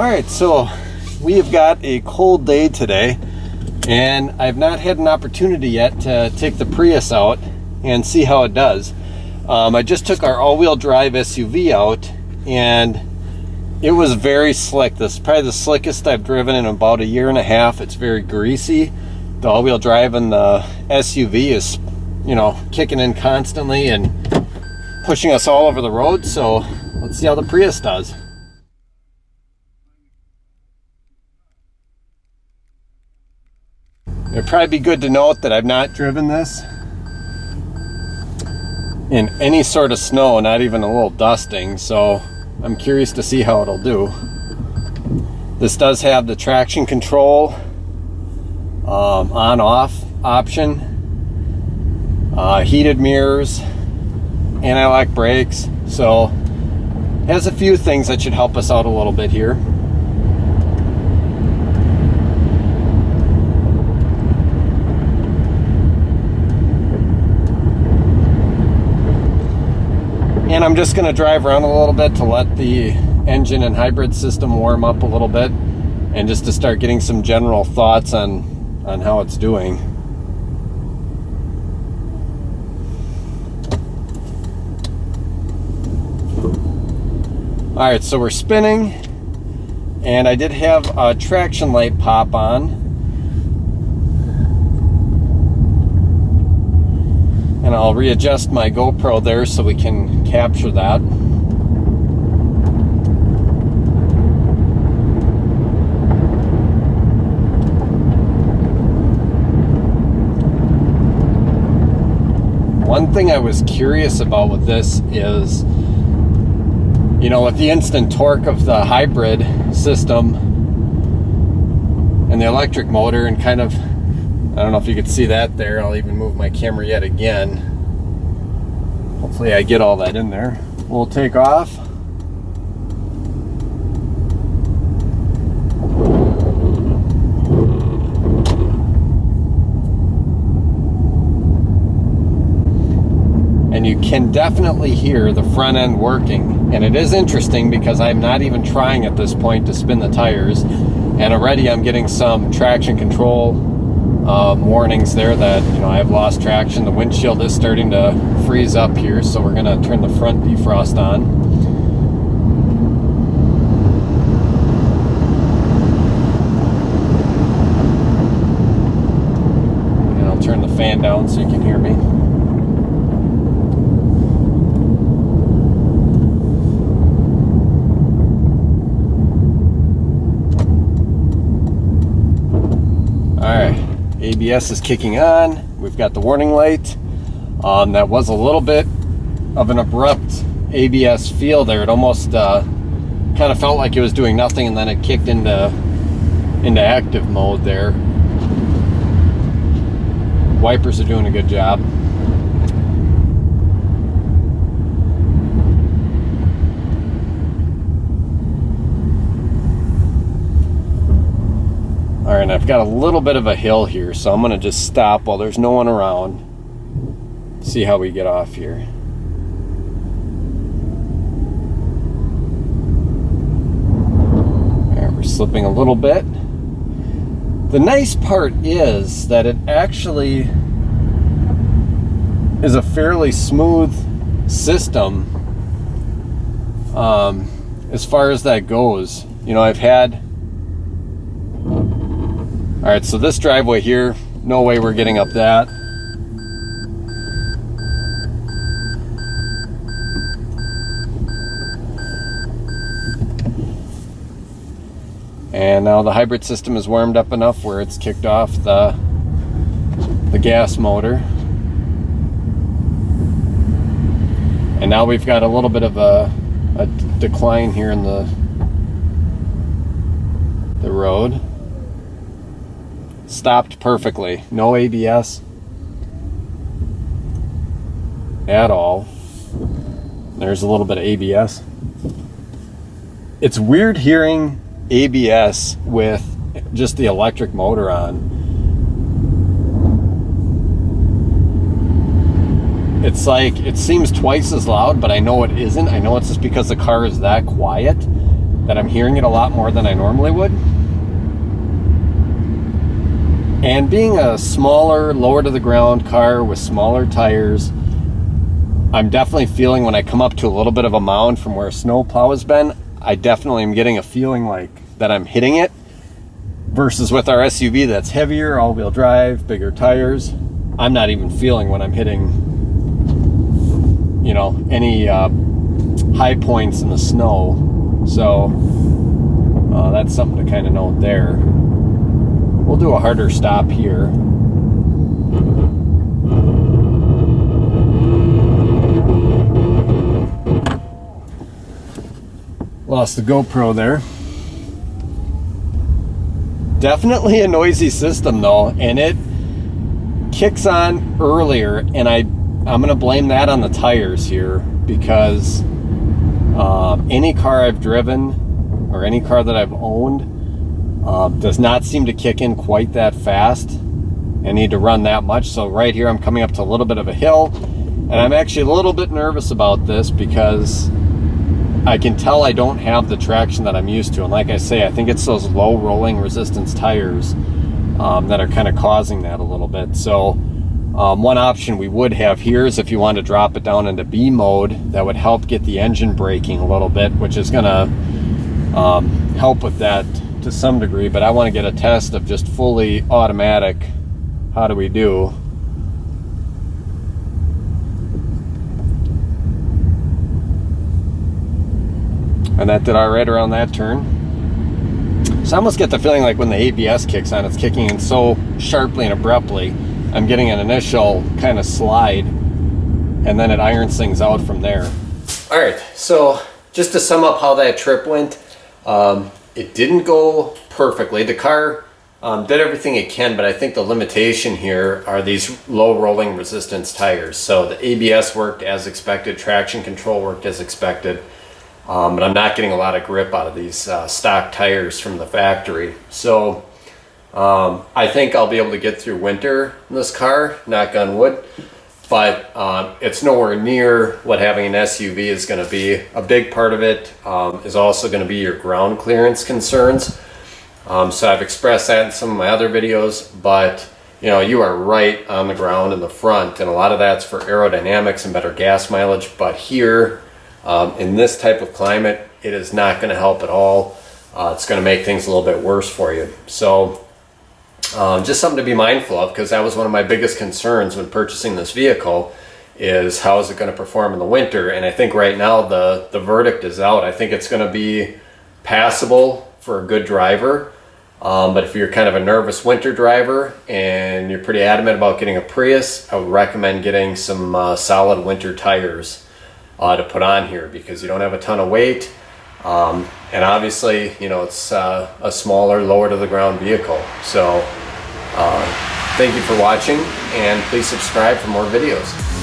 Alright, so we have got a cold day today, and I've not had an opportunity yet to take the Prius out and see how it does. I just took our all-wheel drive SUV out, and it was very slick. This is probably the slickest I've driven in about a year and a half. It's very greasy. The all-wheel drive in the SUV is, you know, kicking in constantly and pushing us all over the road. So let's see how the Prius does. It'd probably be good to note that I've not driven this in any sort of snow, not even a little dusting, so I'm curious to see how it'll do. This does have the traction control on-off option, heated mirrors, anti-lock brakes, so it has a few things that should help us out a little bit here. And I'm just going to drive around a little bit to let the engine and hybrid system warm up a little bit, and just to start getting some general thoughts on how it's doing. Alright, so we're spinning, and I did have a traction light pop on. And I'll readjust my GoPro there so we can capture that. One thing I was curious about with this is, you know, with the instant torque of the hybrid system and the electric motor, and kind of, I don't know if you could see that there. I'll even move my camera yet again. Hopefully I get all that in there. We'll take off. And you can definitely hear the front end working. And it is interesting because I'm not even trying at this point to spin the tires. And already I'm getting some traction control warnings there that, you know, I have lost traction. The windshield is starting to freeze up here, so we're going to turn the front defrost on. And I'll turn the fan down so you can hear me. Alright. ABS is kicking on. We've got the warning light. That was a little bit of an abrupt ABS feel there. It almost kind of felt like it was doing nothing, and then it kicked into active mode there. Wipers are doing a good job. Alright, and I've got a little bit of a hill here, so I'm going to just stop while there's no one around. See how we get off here. Alright, we're slipping a little bit. The nice part is that it actually is a fairly smooth system as far as that goes. You know, I've had... Alright, so this driveway here, no way we're getting up that. And now the hybrid system is warmed up enough where it's kicked off the gas motor. And now we've got a little bit of a decline here in the road. Stopped perfectly. No ABS at all. There's a little bit of ABS. It's weird hearing ABS with just the electric motor on. It's like, it seems twice as loud, but I know it isn't. I know it's just because the car is that quiet. that I'm hearing it a lot more than I normally would. And being a smaller, lower to the ground car with smaller tires, I'm definitely feeling when I come up to a little bit of a mound from where a snow plow has been, I definitely am getting a feeling like that I'm hitting it, versus with our SUV that's heavier, all-wheel drive, bigger tires. I'm not even feeling when I'm hitting, you know, any high points in the snow. So that's something to kind of note there. We'll do a harder stop here. Lost the GoPro there. Definitely a noisy system though, and it kicks on earlier, and I'm gonna blame that on the tires here, because any car I've driven or any car that I've owned does not seem to kick in quite that fast and need to run that much. So right here I'm coming up to a little bit of a hill, and I'm actually a little bit nervous about this because I can tell I don't have the traction that I'm used to. And like I say, I think it's those low rolling resistance tires that are kind of causing that a little bit. So one option we would have here is if you want to drop it down into B mode, that would help get the engine braking a little bit, which is going to help with that to some degree. But I want to get a test of just fully automatic. How do we do? And that did all right around that turn. So I almost get the feeling like when the ABS kicks on, it's kicking in so sharply and abruptly. I'm getting an initial kind of slide, and then it irons things out from there. All right, so just to sum up how that trip went, it didn't go perfectly. The car did everything it can, but I think the limitation here are these low rolling resistance tires. So the ABS worked as expected, traction control worked as expected. But I'm not getting a lot of grip out of these stock tires from the factory. So I think I'll be able to get through winter in this car, knock on wood, but it's nowhere near what having an SUV is going to be. A big part of it is also going to be your ground clearance concerns. So I've expressed that in some of my other videos, but you know, you are right on the ground in the front, and a lot of that's for aerodynamics and better gas mileage. But here, in this type of climate, it is not going to help at all. It's going to make things a little bit worse for you. So just something to be mindful of, because that was one of my biggest concerns when purchasing this vehicle, is how is it going to perform in the winter. And I think right now the verdict is out. I think it's going to be passable for a good driver. But if you're kind of a nervous winter driver and you're pretty adamant about getting a Prius, I would recommend getting some solid winter tires to put on here, because you don't have a ton of weight, and obviously, you know, it's a smaller, lower to the ground vehicle. So thank you for watching, and please subscribe for more videos.